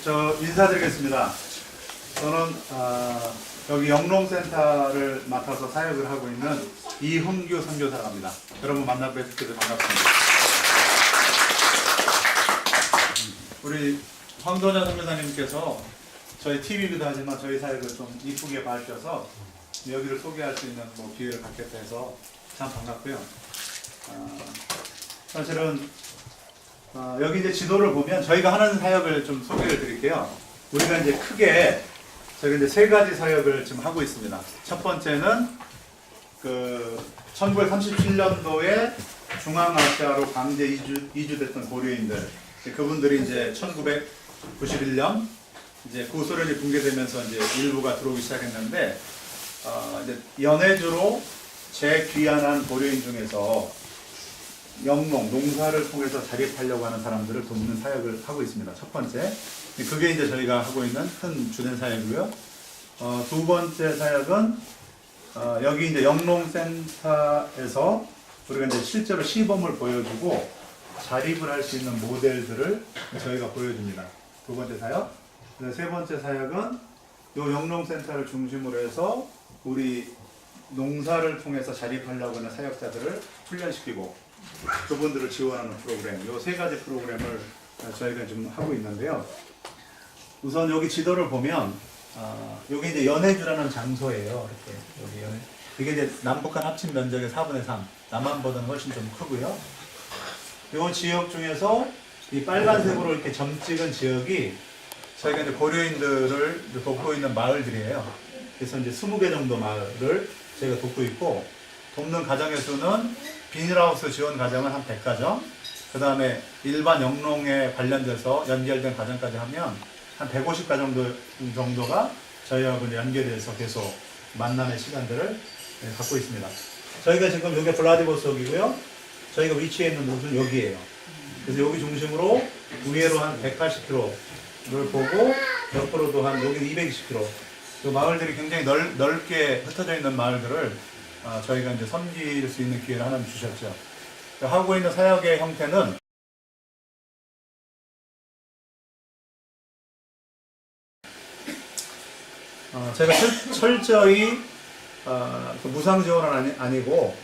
저 인사드리겠습니다. 저는 여기 영롱센터를 맡아서 사역을 하고 있는 이흥규 선교사입니다. 여러분 만나 뵙게 돼서 반갑습니다. 우리 황도자 선교사님께서 저희 TV이기도 하지만 저희 사역을 좀 이쁘게 봐주셔서 여기를 소개할 수 있는 기회를 갖겠다 해서 참 반갑고요. 사실은 여기 이제 지도를 보면 저희가 하는 사역을 좀 소개를 드릴게요. 우리가 이제 크게 저희가 이제 세 가지 사역을 지금 하고 있습니다. 첫 번째는 그 1937년도에 중앙아시아로 강제 이주됐던 고려인들, 그분들이 이제 1991년 이제 구소련이 붕괴되면서 이제 일부가 들어오기 시작했는데 이제 연해주로 재귀환한 고려인 중에서 영농, 농사를 통해서 자립하려고 하는 사람들을 돕는 사역을 하고 있습니다. 첫 번째. 그게 이제 저희가 하고 있는 큰 주된 사역이고요. 두 번째 사역은, 여기 이제 영농센터에서 우리가 이제 실제로 시범을 보여주고 자립을 할 수 있는 모델들을 저희가 보여줍니다. 두 번째 사역. 세 번째 사역은 이 영농센터를 중심으로 해서 우리 농사를 통해서 자립하려고 하는 사역자들을 훈련시키고 그분들을 지원하는 프로그램, 이 세 가지 프로그램을 저희가 지금 하고 있는데요. 우선 여기 지도를 보면, 여기 이제 연해주라는 장소예요. 이렇게 여기 연해. 이게 이제 남북한 합친 면적의 4분의 3, 남한보다는 훨씬 좀 크고요. 이 지역 중에서 이 빨간색으로 이렇게 점 찍은 지역이 저희가 이제 고려인들을 돕고 있는 마을들이에요. 그래서 이제 20개 정도 마을을 저희가 돕고 있고, 돕는 가정의 수는 비닐하우스 지원 가정은 한 100가정, 그 다음에 일반 영농에 관련돼서 연결된 가정까지 하면 한 150가정 정도가 저희하고 연결돼서 계속 만남의 시간들을 갖고 있습니다. 저희가 지금 여기 블라디보스톡이고요. 저희가 위치해 있는 곳은 여기예요. 그래서 여기 중심으로 위에로 한 180km를 보고 옆으로도 한 여기 220km. 그 마을들이 굉장히 넓게 흩어져 있는 마을들을 저희가 이제 섬길 수 있는 기회를 하나 주셨죠. 하고 있는 사역의 형태는 제가 철저히 무상 지원은 아니고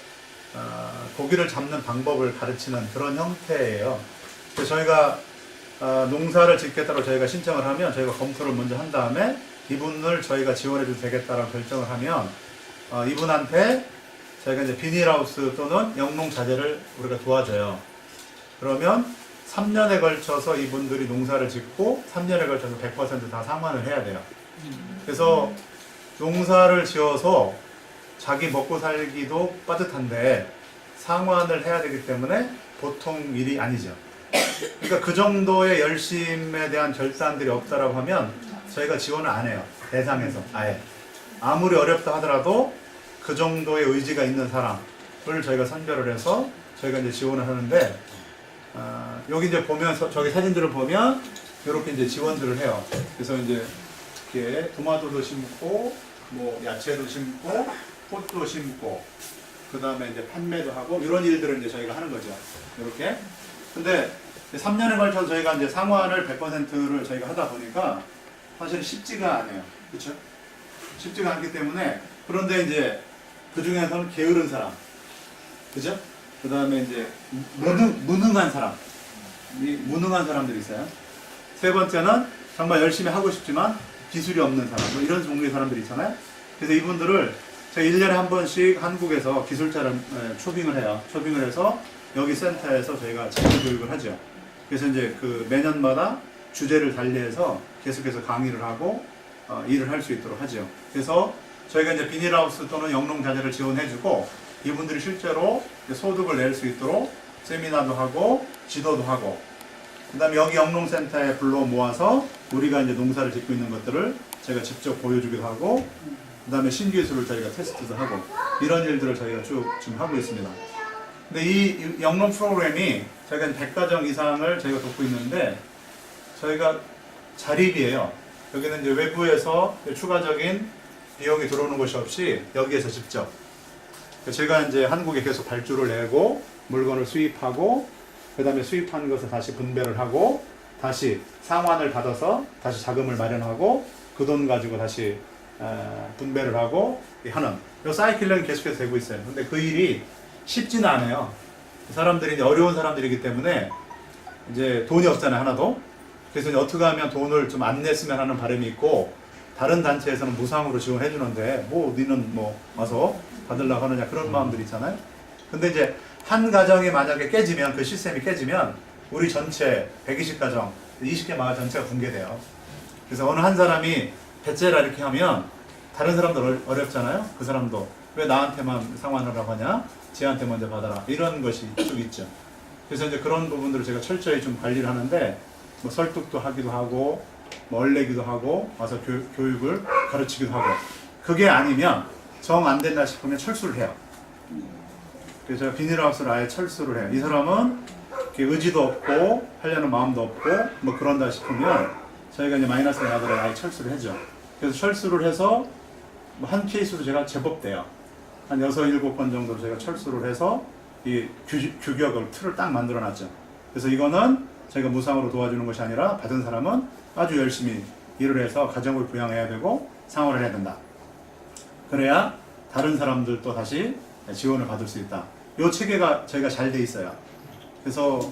고기를 잡는 방법을 가르치는 그런 형태예요. 그래서 저희가 농사를 짓겠다고 저희가 신청을 하면 저희가 검토를 먼저 한 다음에 이분을 저희가 지원해도 되겠다라고 결정을 하면 이분한테 저희가 이제 비닐하우스 또는 영농 자재를 우리가 도와줘요. 그러면 3년에 걸쳐서 이분들이 농사를 짓고 3년에 걸쳐서 100% 다 상환을 해야 돼요. 그래서 농사를 지어서 자기 먹고 살기도 빠듯한데 상환을 해야 되기 때문에 보통 일이 아니죠. 그러니까 그 정도의 열심에 대한 결단들이 없다라고 하면 저희가 지원을 안 해요. 대상에서 아예. 아무리 어렵다 하더라도 그 정도의 의지가 있는 사람을 저희가 선별을 해서 저희가 이제 지원을 하는데, 여기 이제 보면서 저기 사진들을 보면 이렇게 이제 지원들을 해요. 그래서 이제 이렇게 토마토도 심고, 야채도 심고, 꽃도 심고, 그 다음에 이제 판매도 하고 이런 일들을 이제 저희가 하는 거죠. 이렇게. 근데 3년에 걸쳐서 저희가 이제 상환을 100%를 저희가 하다 보니까 사실 쉽지가 않아요. 그렇죠? 쉽지가 않기 때문에, 그런데 이제 그 중에서는 게으른 사람, 그죠? 그 다음에 이제 무능한 사람, 무능한 사람들이 있어요. 세 번째는 정말 열심히 하고 싶지만 기술이 없는 사람, 이런 종류의 사람들이 있잖아요. 그래서 이분들을 제가 1년에 한 번씩 한국에서 기술자를 초빙을 해요. 초빙을 해서 여기 센터에서 저희가 자격 교육을 하죠. 그래서 이제 그 매년마다 주제를 달리해서 계속해서 강의를 하고 일을 할 수 있도록 하죠. 그래서 저희가 이제 비닐하우스 또는 영농 자재를 지원해주고 이분들이 실제로 소득을 낼 수 있도록 세미나도 하고 지도도 하고, 그 다음에 여기 영농센터에 불러 모아서 우리가 이제 농사를 짓고 있는 것들을 제가 직접 보여주기도 하고, 그 다음에 신기술을 저희가 테스트도 하고, 이런 일들을 저희가 쭉 지금 하고 있습니다. 근데 이 영농 프로그램이 저희가 100가정 이상을 저희가 돕고 있는데, 저희가 자립이에요. 여기는 이제 외부에서 추가적인 비용이 들어오는 것이 없이 여기에서 직접 제가 이제 한국에 계속 발주를 내고 물건을 수입하고, 그 다음에 수입한 것을 다시 분배를 하고 다시 상환을 받아서 다시 자금을 마련하고 그 돈 가지고 다시 분배를 하고 하는 이 사이클링이 계속해서 되고 있어요. 근데 그 일이 쉽지는 않아요. 사람들이 이제 어려운 사람들이기 때문에 이제 돈이 없잖아요, 하나도. 그래서 이제 어떻게 하면 돈을 좀 안 냈으면 하는 바람이 있고, 다른 단체에서는 무상으로 지원해 주는데 뭐 니는 뭐 와서 받으려고 하느냐 그런 마음들이 있잖아요. 근데 이제 한 가정이 만약에 깨지면, 그 시스템이 깨지면 우리 전체 120가정 20개 마을 전체가 붕괴돼요. 그래서 어느 한 사람이 배째라 이렇게 하면 다른 사람들 어렵잖아요. 그 사람도 왜 나한테만 상환하라고 하냐, 쟤한테 먼저 받아라, 이런 것이 쭉 있죠. 그래서 이제 그런 부분들을 제가 철저히 좀 관리를 하는데, 뭐 설득도 하기도 하고 뭐 얼레기도 하고 와서 교육을 가르치기도 하고, 그게 아니면 정 안 된다 싶으면 철수를 해요. 그래서 제가 비닐하우스를 아예 철수를 해요. 이 사람은 의지도 없고 하려는 마음도 없고 뭐 그런다 싶으면 저희가 이제 마이너스가 나더라도 아예 철수를 해죠. 그래서 철수를 해서 뭐 한 케이스도 제가 제법 돼요. 한 6, 7번 정도로 제가 철수를 해서 이 규격을, 틀을 딱 만들어 놨죠. 그래서 이거는 저희가 무상으로 도와주는 것이 아니라 받은 사람은 아주 열심히 일을 해서 가정을 부양해야 되고 상환을 해야 된다. 그래야 다른 사람들도 다시 지원을 받을 수 있다. 이 체계가 저희가 잘 돼 있어요. 그래서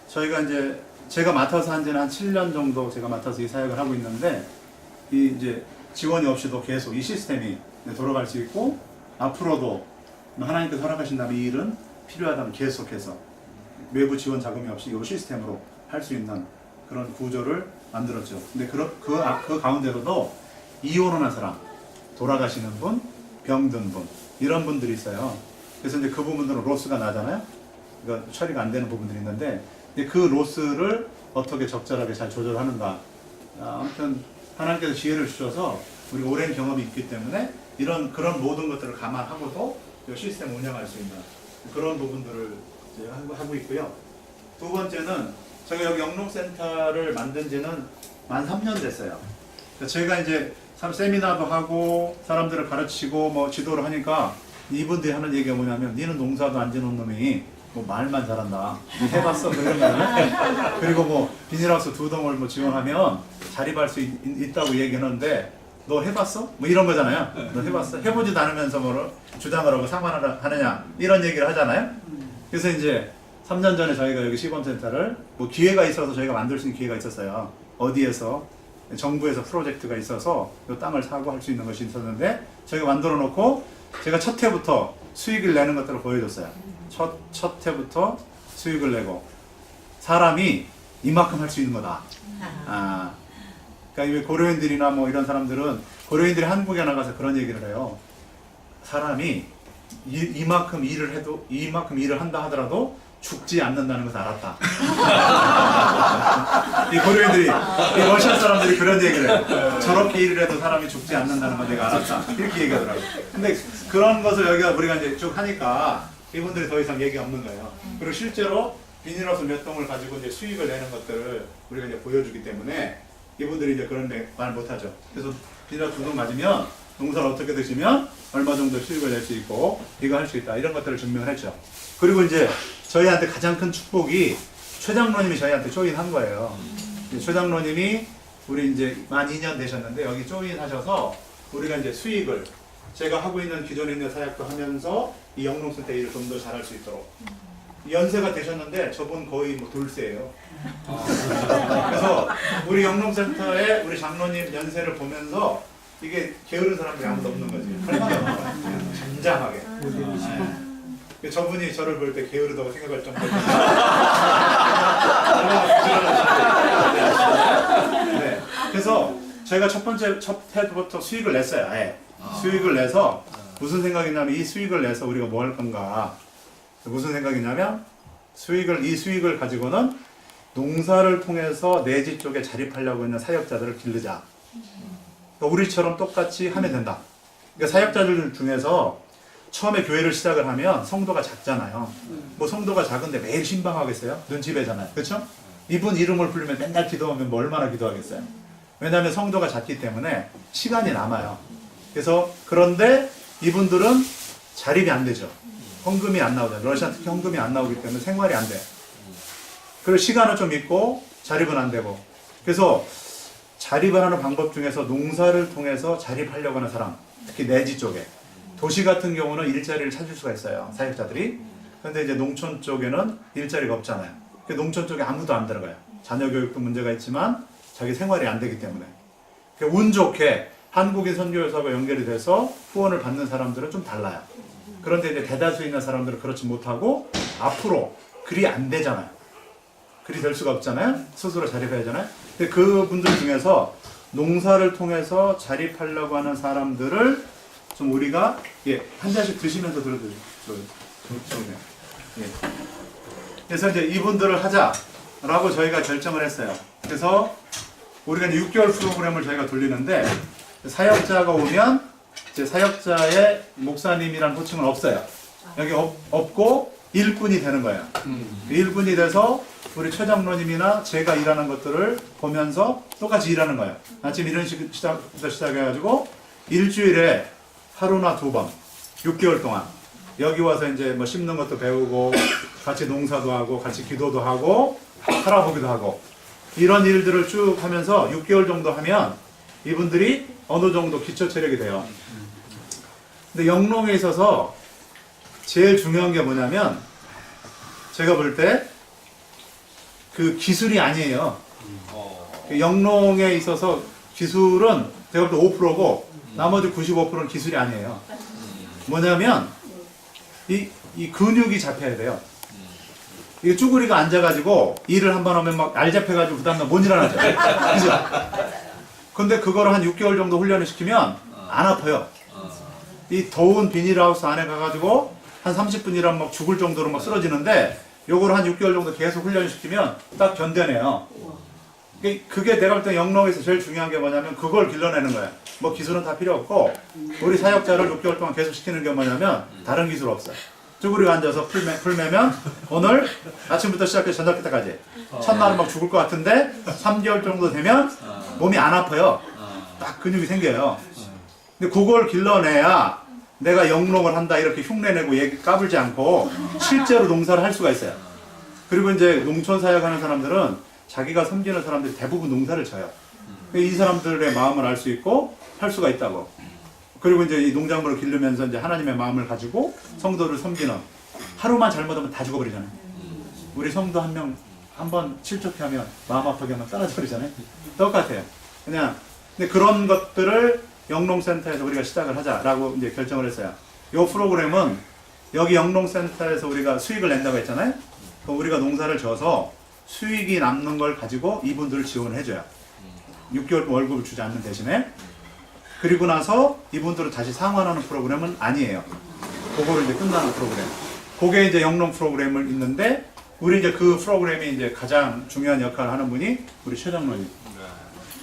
저희가 이제 제가 맡아서 한 지는 한 7년 정도 제가 맡아서 이 사역을 하고 있는데, 이 이제 지원이 없이도 계속 이 시스템이 돌아갈 수 있고, 앞으로도 하나님께서 허락하신다면 이 일은 필요하다면 계속해서 외부 지원 자금이 없이 이 시스템으로 할 수 있는 그런 구조를 만들었죠. 근데 그 가운데로도 이혼한 사람, 돌아가시는 분, 병든 분, 이런 분들이 있어요. 그래서 이제 그 부분들은 로스가 나잖아요. 그러니까 처리가 안 되는 부분들이 있는데, 그 로스를 어떻게 적절하게 잘 조절하는가. 아무튼 하나님께서 지혜를 주셔서 우리 오랜 경험이 있기 때문에 그런 모든 것들을 감안하고도 이 시스템을 운영할 수 있는 그런 부분들을 이제 하고 있고요. 두 번째는 저희가 여기 영농센터를 만든 지는 만 3년 됐어요. 저희가 이제 세미나도 하고 사람들을 가르치고 뭐 지도를 하니까 이분들이 하는 얘기가 뭐냐면, 니는 농사도 안 지는 놈이 뭐 말만 잘한다, 니 해봤어? 그런 거잖아요. 그리고 뭐 비닐하우스 2동을 뭐 지원하면 자립할 수 있다고 얘기하는데 너 해봤어? 뭐 이런 거잖아요. 너 해봤어? 해보지도 않으면서 뭐 주장을 하고 상관을 하느냐, 이런 얘기를 하잖아요. 그래서 이제 3년 전에 저희가 여기 시범센터를 뭐 기회가 있어서 저희가 만들 수 있는 기회가 있었어요. 어디에서 정부에서 프로젝트가 있어서 이 땅을 사고 할 수 있는 것이 있었는데, 저희가 만들어 놓고 제가 첫 해부터 수익을 내는 것들을 보여줬어요. 첫 해부터 수익을 내고, 사람이 이만큼 할 수 있는 거다. 그러니까 고려인들이나 뭐 이런 사람들은, 고려인들이 한국에 나가서 그런 얘기를 해요. 사람이 이만큼 일을 한다 하더라도 죽지 않는다는 것을 알았다. 이 고려인들이, 이 러시아 사람들이 그런 얘기를 해요. 저렇게 일을 해도 사람이 죽지 않는다는 걸 내가 알았다. 이렇게 얘기하더라고요. 근데 그런 것을 우리가 이제 쭉 하니까 이분들이 더 이상 얘기 없는 거예요. 그리고 실제로 비닐하우스 몇 동을 가지고 이제 수익을 내는 것들을 우리가 이제 보여주기 때문에 이분들이 이제 그런 말 못하죠. 그래서 비닐하우스 2동 맞으면 농사를 어떻게 드시면 얼마 정도 수익을 낼 수 있고 이거 할 수 있다, 이런 것들을 증명을 했죠. 그리고 이제 저희한테 가장 큰 축복이 최 장로님이 저희한테 조인한 거예요. 최 장로님이 우리 이제 만 2년 되셨는데 여기 조인하셔서 우리가 이제 수익을, 제가 하고 있는 기존에 있는 사역도 하면서 이 영농센터 일을 좀 더 잘할 수 있도록, 연세가 되셨는데 저분 거의 뭐 돌쇠예요. 그래서 우리 영농센터에 우리 장로님 연세를 보면서 이게 게으른 사람들이 아무도 없는 거지. 할말이 없는 거야. 잔잔하게. 저분이 저를 볼 때 게으르다고 생각할 정도로. 네. 그래서 저희가 첫 해부터 수익을 냈어요. 아예. 수익을 내서 무슨 생각이냐면, 이 수익을 내서 우리가 뭐 할 건가. 무슨 생각이냐면, 이 수익을 가지고는 농사를 통해서 내지 쪽에 자립하려고 있는 사역자들을 기르자. 그러니까 우리처럼 똑같이 하면 된다. 그러니까 사역자들 중에서 처음에 교회를 시작을 하면 성도가 작잖아요. 뭐 성도가 작은데 매일 신방하겠어요? 눈치 배잖아요. 그렇죠? 이분 이름을 부르면 맨날 기도하면 뭐 얼마나 기도하겠어요? 왜냐하면 성도가 작기 때문에 시간이 남아요. 그래서 그런데 이분들은 자립이 안 되죠. 헌금이 안 나오잖아요. 러시아 특히 헌금이 안 나오기 때문에 생활이 안 돼. 그리고 시간은 좀 있고 자립은 안 되고. 그래서 자립을 하는 방법 중에서 농사를 통해서 자립하려고 하는 사람, 특히 내지 쪽에. 도시 같은 경우는 일자리를 찾을 수가 있어요, 사역자들이. 그런데 이제 농촌 쪽에는 일자리가 없잖아요. 농촌 쪽에 아무도 안 들어가요. 자녀 교육도 문제가 있지만 자기 생활이 안 되기 때문에. 운 좋게 한국인 선교사가 연결이 돼서 후원을 받는 사람들은 좀 달라요. 그런데 이제 대다수 있는 사람들은 그렇지 못하고 앞으로 글이 안 되잖아요. 글이 될 수가 없잖아요. 스스로 자립해야 하잖아요. 근데 그분들 중에서 농사를 통해서 자립하려고 하는 사람들을 좀 우리가 한 잔씩 드시면서 들어드려요. 그래서 이제 이분들을 하자라고 저희가 결정을 했어요. 그래서 우리가 이제 6개월 프로그램을 저희가 돌리는데 사역자가 오면 이제 사역자의 목사님이라는 호칭은 없어요. 여기 없고 일꾼이 되는 거예요. 일꾼이 돼서 우리 최 장로님이나 제가 일하는 것들을 보면서 똑같이 일하는 거예요. 아침 이런 시작부터 시작해가지고 일주일에 하루나 2번, 6개월 동안 여기 와서 이제 뭐 심는 것도 배우고 같이 농사도 하고 같이 기도도 하고 살아보기도 하고 이런 일들을 쭉 하면서 6개월 정도 하면 이분들이 어느 정도 기초 체력이 돼요. 근데 영농에 있어서 제일 중요한 게 뭐냐면 제가 볼 때 그 기술이 아니에요. 영농에 있어서 기술은 제가 볼 때 5%고 나머지 95%는 기술이 아니에요. 뭐냐면 이 근육이 잡혀야 돼요. 이게 쭈구리가 앉아가지고 일을 한번 하면 막 알 잡혀가지고 그 다음날 못 일어나죠. 그죠? 근데 그거를 한 6개월 정도 훈련을 시키면 안 아파요. 이 더운 비닐하우스 안에 가가지고 한 30분 일하면 막 죽을 정도로 막 쓰러지는데 요거를 한 6개월 정도 계속 훈련시키면 딱 견뎌내요. 그게 내가 볼 때 영농에서 제일 중요한 게 뭐냐면 그걸 길러내는 거야. 뭐 기술은 다 필요 없고 우리 사역자를 6개월 동안 계속 시키는 게 뭐냐면 다른 기술 없어요. 쭈그리고 앉아서 풀매면 오늘 아침부터 시작해서 저녁 때까지 첫날은 막 죽을 것 같은데 3개월 정도 되면 몸이 안 아파요. 딱 근육이 생겨요. 근데 그걸 길러내야 내가 영농을 한다 이렇게 흉내내고 얘기 까불지 않고 실제로 농사를 할 수가 있어요. 그리고 이제 농촌 사역하는 사람들은 자기가 섬기는 사람들이 대부분 농사를 져요. 이 사람들의 마음을 알 수 있고 할 수가 있다고. 그리고 이제 이 농작물을 기르면서 이제 하나님의 마음을 가지고 성도를 섬기는. 하루만 잘못하면 다 죽어버리잖아요. 우리 성도 한 명 한번 실족하면 마음 아프게 하면 떨어져 버리잖아요. 똑같아요. 그냥 근데 그런 것들을 영농센터에서 우리가 시작을 하자라고 이제 결정을 했어요. 이 프로그램은 여기 영농센터에서 우리가 수익을 낸다고 했잖아요. 그럼 우리가 농사를 져서 수익이 남는 걸 가지고 이분들을 지원을 해줘요. 6개월 월급을 주지 않는 대신에. 그리고 나서 이분들을 다시 상환하는 프로그램은 아니에요. 그거를 이제 끝나는 프로그램. 그게 이제 영농 프로그램을 있는데 우리 이제 그 프로그램이 이제 가장 중요한 역할을 하는 분이 우리 최 장로님.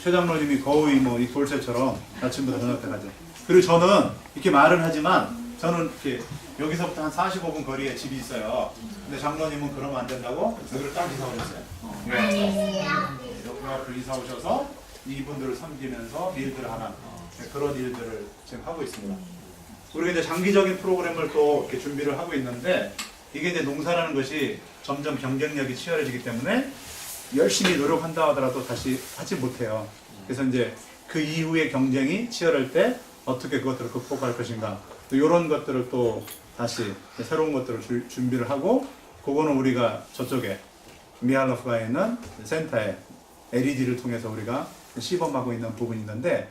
최 장로님이 거의 뭐 이 돌쇠처럼 아침부터 저녁 때까지. 그리고 저는 이렇게 말은 하지만 저는 이렇게 여기서부터 한 45분 거리에 집이 있어요. 근데 장로님은 그러면 안 된다고 여기를 딱 이사 오셨어요. 여기 앞으로 이사 오셔서 이분들을 섬기면서 일들을 하는 그런 일들을 지금 하고 있습니다. 우리가 이제 장기적인 프로그램을 또 이렇게 준비를 하고 있는데 이게 이제 농사라는 것이 점점 경쟁력이 치열해지기 때문에 열심히 노력한다 하더라도 다시 하지 못해요. 그래서 이제 그 이후의 경쟁이 치열할 때 어떻게 그것들을 극복할 것인가 또 이런 것들을 또 다시 새로운 것들을 준비를 하고 그거는 우리가 저쪽에 미알로프가에 있는 센터에 LED를 통해서 우리가 시범하고 있는 부분이 있는데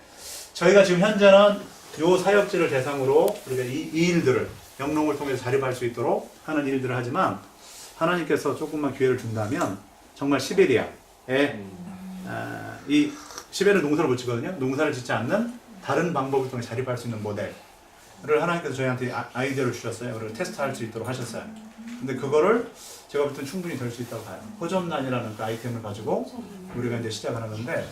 저희가 지금 현재는 요 사역지를 대상으로 우리가 이 일들을 영농을 통해서 자립할 수 있도록 하는 일들을 하지만 하나님께서 조금만 기회를 준다면 정말 시베리아에 이 시베리아 농사를 못 짓거든요. 농사를 짓지 않는 다른 방법을 통해 자립할 수 있는 모델을 하나님께서 저희한테 아이디어를 주셨어요. 그리고 테스트할 수 있도록 하셨어요. 근데 그거를 제가 볼 땐 충분히 될 수 있다고 봐요. 호접란이라는 그 아이템을 가지고 우리가 이제 시작을 하는데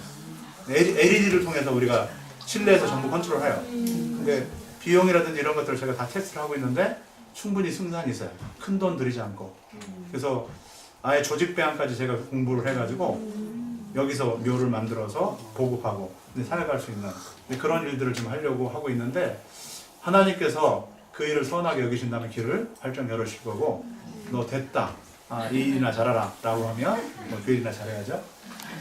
LED를 통해서 우리가 실내에서 전부 컨트롤해요. 근데 비용이라든지 이런 것들을 제가 다 테스트를 하고 있는데 충분히 승산이 있어요. 큰 돈 들이지 않고. 그래서 아예 조직 배양까지 제가 공부를 해가지고 여기서 묘를 만들어서 보급하고 사역할 수 있는 그런 일들을 지금 하려고 하고 있는데 하나님께서 그 일을 선하게 여기신다면 길을 활짝 열어주실 거고 너 됐다. 이 일이나 잘하라 라고 하면 그 일이나 잘해야죠.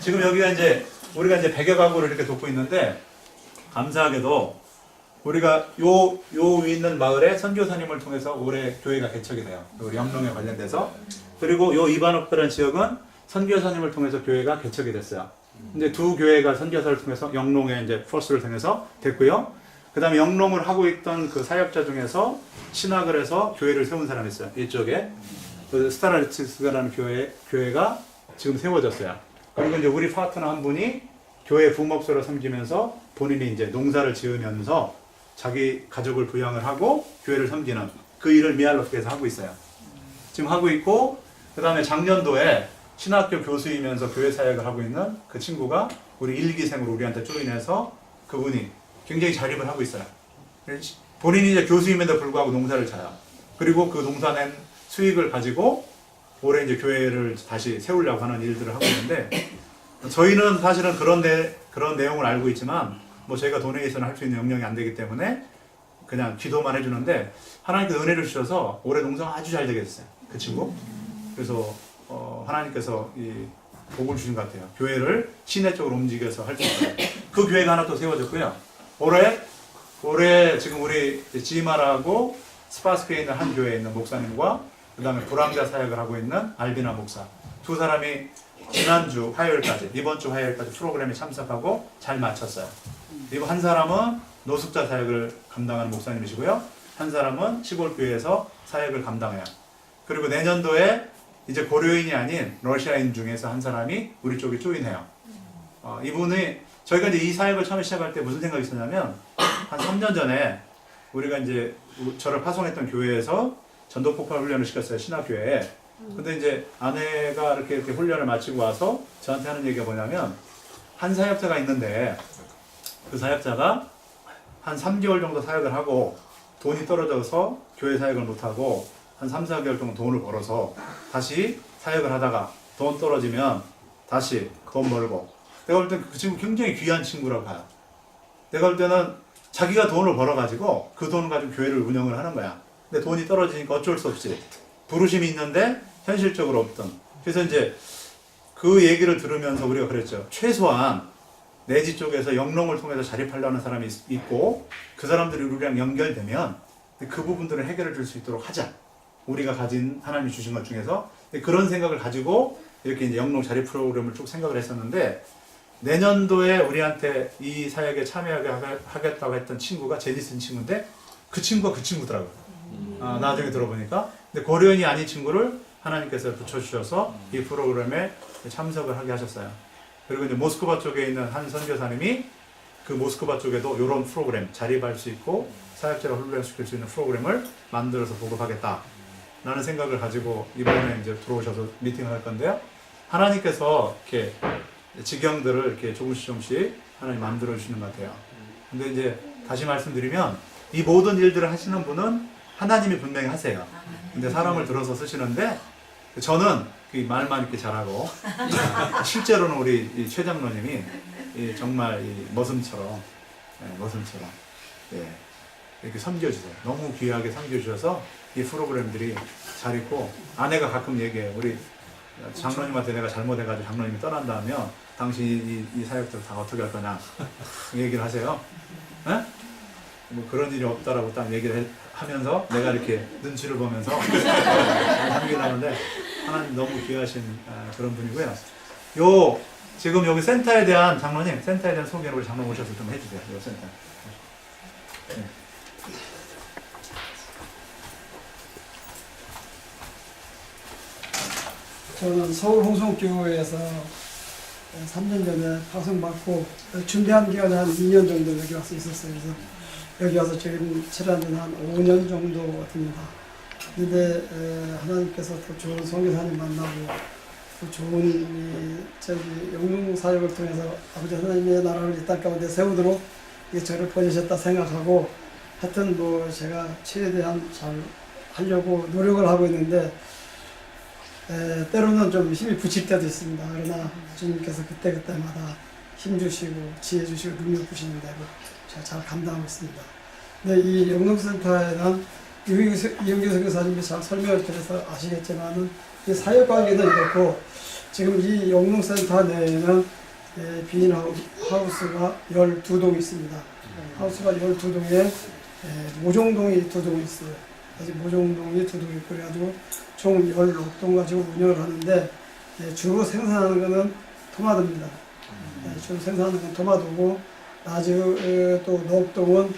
지금 여기가 이제 우리가 이제 100여 가구를 이렇게 돕고 있는데 감사하게도 우리가 요 위에 있는 마을에 선교사님을 통해서 올해 교회가 개척이 돼요. 우리 영농에 관련돼서. 그리고 요 이반옥이라는 지역은 선교사님을 통해서 교회가 개척이 됐어요. 이제 두 교회가 선교사를 통해서 영농에 이제 포스를 통해서 됐고요. 그 다음에 영농을 하고 있던 그 사역자 중에서 신학을 해서 교회를 세운 사람이 있어요. 이쪽에. 그 스타라리츠스라는 교회가 지금 세워졌어요. 그리고 이제 우리 파트너 한 분이 교회 부목소로 섬기면서 본인이 이제 농사를 지으면서 자기 가족을 부양을 하고 교회를 섬기는 그 일을 미알로프에서 하고 있어요. 지금 하고 있고, 그 다음에 작년도에 신학교 교수이면서 교회 사역을 하고 있는 그 친구가 우리 일기생으로 우리한테 조인해서 그분이 굉장히 자립을 하고 있어요. 본인이 이제 교수임에도 불구하고 농사를 져요. 그리고 그 농사낸 수익을 가지고 올해 이제 교회를 다시 세우려고 하는 일들을 하고 있는데, 저희는 사실은 그런 내용을 알고 있지만 뭐 저희가 도네이션을 할 수 있는 영역이 안 되기 때문에 그냥 기도만 해주는데, 하나님께서 은혜를 주셔서 올해 농사가 아주 잘 되게 됐어요. 그 친구. 그래서 하나님께서 이 복을 주신 것 같아요. 교회를 시내 쪽으로 움직여서 할 수 있어요. 그 교회가 하나 또 세워졌고요. 올해 지금 우리 지마라고 스파스크에 있는 한 교회에 있는 목사님과 그 다음에 불황자 사역을 하고 있는 알비나 목사, 두 사람이 지난주 화요일까지, 이번 주 화요일까지 프로그램에 참석하고 잘 마쳤어요. 그리고 한 사람은 노숙자 사역을 감당하는 목사님이시고요. 한 사람은 시골교회에서 사역을 감당해요. 그리고 내년도에 이제 고려인이 아닌 러시아인 중에서 한 사람이 우리 쪽에 조인해요. 이분이 저희가 이제 이 사역을 처음에 시작할 때 무슨 생각이 있었냐면, 한 3년 전에 우리가 이제 저를 파송했던 교회에서 전도 폭발 훈련을 시켰어요. 신학교회에. 근데 이제 아내가 이렇게 훈련을 마치고 와서 저한테 하는 얘기가 뭐냐면, 한 사역자가 있는데 그 사역자가 한 3개월 정도 사역을 하고 돈이 떨어져서 교회 사역을 못하고 한 3, 4개월 정도 돈을 벌어서 다시 사역을 하다가 돈 떨어지면 다시 돈 벌고, 내가 볼 때 그 친구 굉장히 귀한 친구라고 봐요. 내가 볼 때는 자기가 돈을 벌어가지고 그 돈을 가지고 교회를 운영을 하는 거야. 근데 돈이 떨어지니까 어쩔 수 없이 부르심이 있는데 현실적으로 없던. 그래서 이제 그 얘기를 들으면서 우리가 그랬죠. 최소한 내지 쪽에서 영농을 통해서 자립하려는 사람이 있고 그 사람들이 우리랑 연결되면 그 부분들을 해결해 줄 수 있도록 하자. 우리가 가진 하나님이 주신 것 중에서 그런 생각을 가지고 이렇게 이제 영농 자립 프로그램을 쭉 생각을 했었는데, 내년도에 우리한테 이 사역에 참여하게 하겠다고 했던 친구가 제니슨 친구인데 그 친구가 그 친구더라고요. 나중에 들어보니까. 근데 고려인이 아닌 친구를 하나님께서 붙여주셔서 이 프로그램에 참석을 하게 하셨어요. 그리고 이제 모스크바 쪽에 있는 한 선교사님이 그 모스크바 쪽에도 이런 프로그램, 자립할 수 있고 사역자를 훈련시킬 수 있는 프로그램을 만들어서 보급하겠다 라는 생각을 가지고 이번에 이제 들어오셔서 미팅을 할 건데요. 하나님께서 이렇게 지경들을 이렇게 조금씩 하나님 만들어 주시는 것 같아요. 근데 이제 다시 말씀드리면 이 모든 일들을 하시는 분은 하나님이 분명히 하세요. 근데 사람을 들어서 쓰시는데, 저는 말만 이렇게 잘하고 실제로는 우리 최 장로님이 정말 머슴처럼 이렇게 섬겨주세요. 너무 귀하게 섬겨주셔서 이 프로그램들이 잘 있고, 아내가 가끔 얘기해요. 우리 장로님한테 내가 잘못해가지고 장로님이 떠난다면 당신 이 사역들 다 어떻게 할 거냐 얘기를 하세요. 에? 뭐 그런 일이 없다라고 딱 얘기를 하면서 내가 이렇게 눈치를 보면서 섬기려는데, 하나님 너무 귀하신 그런 분이고요. 지금 여기 센터에 대한 장로님, 센터에 대한 소개를 우리 장로 오셔서 좀 해주세요. 요 센터. 네. 저는 서울 홍성교회에서 3년 전에 파송받고 준비한 기간이 한 2년 정도 여기 와서 있었어요. 그래서 여기 와서 지금 칠하는 한 5년 정도 됩니다. 근데 하나님께서 더 좋은 선교사님 만나고 또 좋은 영농 사역을 통해서 아버지 하나님의 나라를 이 땅 가운데 세우도록 저를 보내셨다 생각하고, 하여튼 뭐 제가 최대한 잘 하려고 노력을 하고 있는데 때로는 좀 힘이 붙일 때도 있습니다. 그러나 주님께서 그때그때마다 힘 주시고 지혜 주시고 능력 주시는 대로 제가 잘 감당하고 있습니다. 근데 이 영농센터에는 이영규 선교사님이 잘 설명을 드려서 아시겠지만은 이 사역관계는 이렇고, 지금 이 영농센터 내에는 빈 하우스가 12동 있습니다. 하우스가 12동에 모종동이 2동 있어요. 아직 모종동이 2동 있고 그래가지고 총 16동 가지고 운영을 하는데 주로 생산하는 거는 토마토입니다. 주로 생산하는 건 토마토고 나중 또 녹동은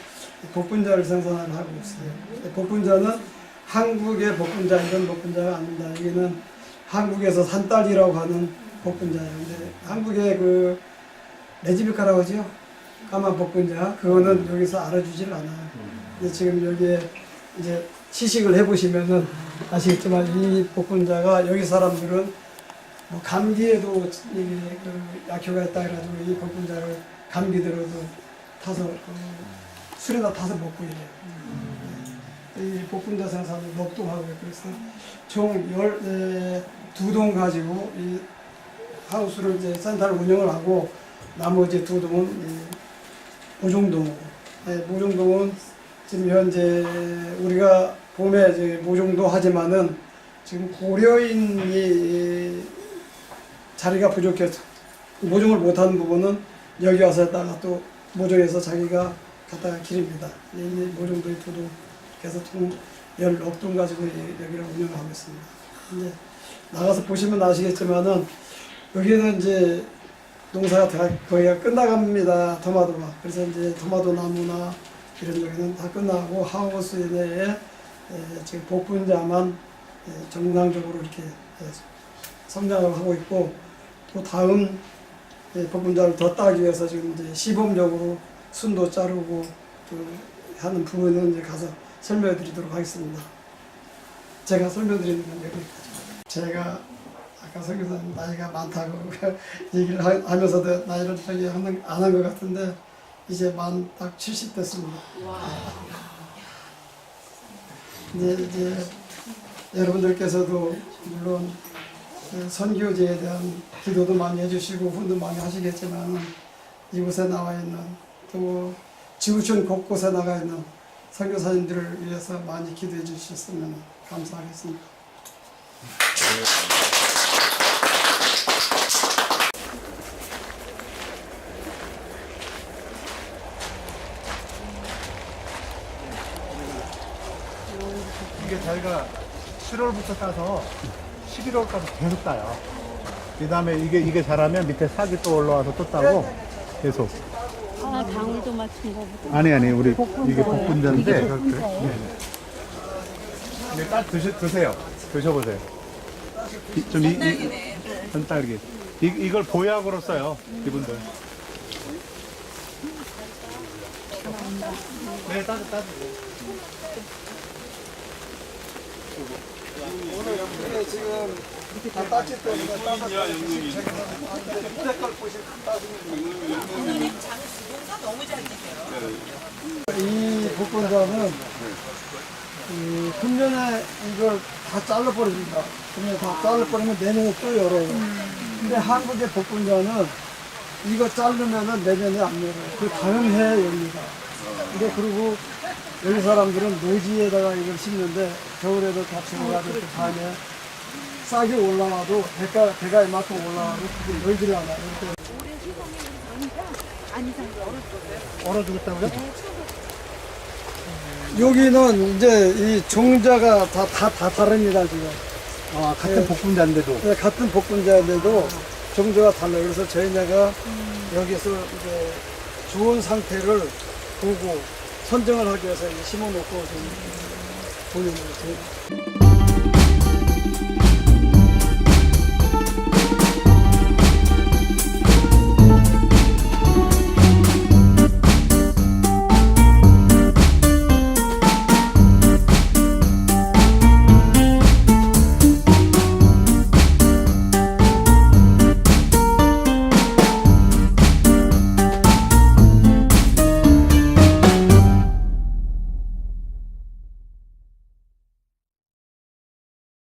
복분자를 생산을 하고 있어요. 복분자는 한국의 복분자 이런 복분자가 아닙니다. 여기는 한국에서 산딸기라고 하는 복분자예요. 근데 한국의 그 레지비카라고 하죠. 까만 복분자 그거는 여기서 알아주질 않아요. 근데 지금 여기에 이제 시식을 해보시면은 아시겠지만 이 복분자가 여기 사람들은 뭐 감기에도 이게 그 약효가 있다 해가지고 이 복분자를 감기 들어도 타서 술에다 타서 먹고 이래요. 이 복분자 생산을 녹동하고요. 그래서 총 12동 가지고 이 하우스를 이제 센터를 운영을 하고 나머지 2동은 모종동. 모종동은 지금 현재 우리가 봄에 이제 모종도 하지만은 지금 고려인이 자리가 부족해서 모종을 못하는 부분은 여기 와서 했다가 또 모종해서 자기가 갖다가 기릅니다. 이 모종도의 2동 그래서 총 16동 가지고 여기를 운영을 하고 있습니다. 이제 나가서 보시면 아시겠지만은 여기는 이제 농사가 거의 끝나갑니다. 토마토가. 그래서 이제 토마토 나무나 이런 여기는 다 끝나고 하우스 내에 지금 복분자만 정상적으로 이렇게 성장을 하고 있고 또 다음 복분자를 더 따기 위해서 지금 이제 시범적으로 순도 자르고 또 하는 부분은 이제 가서 설명해 드리도록 하겠습니다. 제가 설명드리는 건 여기까지. 제가 아까 설교사님 나이가 많다고 얘기를 하면서도 나이를 저기 안 한 것 같은데 이제 만 딱 70 됐습니다. 이제 여러분들께서도 물론 선교제에 대한 기도도 많이 해주시고 훈도 많이 하시겠지만 이곳에 나와 있는 또 지구촌 곳곳에 나가 있는 선교사님들을 위해서 많이 기도해 주셨으면 감사하겠습니다. 이게 저희가 7월부터 따서 11월까지 계속 따요. 그 다음에 이게 자라면 밑에 싹이 또 올라와서 또 따고 계속. 아, 방울도 맞춘 거보다. 아니 우리 복분자예요. 이게 복분자인데 이게 복분자예요? 이게 딱 드세요. 드셔보세요. 전딸기. 이걸 보약으로 써요. 이분들. 네, 따뜻. 오늘 여기 지금 다 따질 때문에 따서 밑에 걸 보시면 따지면 이 복분자는 금년에 이걸 다 잘라버립니다. 금년에 다 잘라버리면 내년에 또 열어요. 근데 한국의 복분자는 이거 자르면은 내년에 안 열어요. 그 다음 해에 엽니다. 근데 그리고 여기 사람들은 노지에다가 이걸 심는데 겨울에도 잡수고가지고 그 다음에 싹이 올라와도 배가 이만큼 올라와도 그게 열질 않아요. 올해 세상에 안 이상 얼어 죽었다고요? 여기는 이제 이 종자가 다 다릅니다, 지금. 아, 같은 복분자인데도. 네, 같은 복분자인데도 종자가 달라요. 그래서 저희네가 여기서 이제 좋은 상태를 보고 선정을 하기 위해서 심어놓고 좀 보내는 거죠.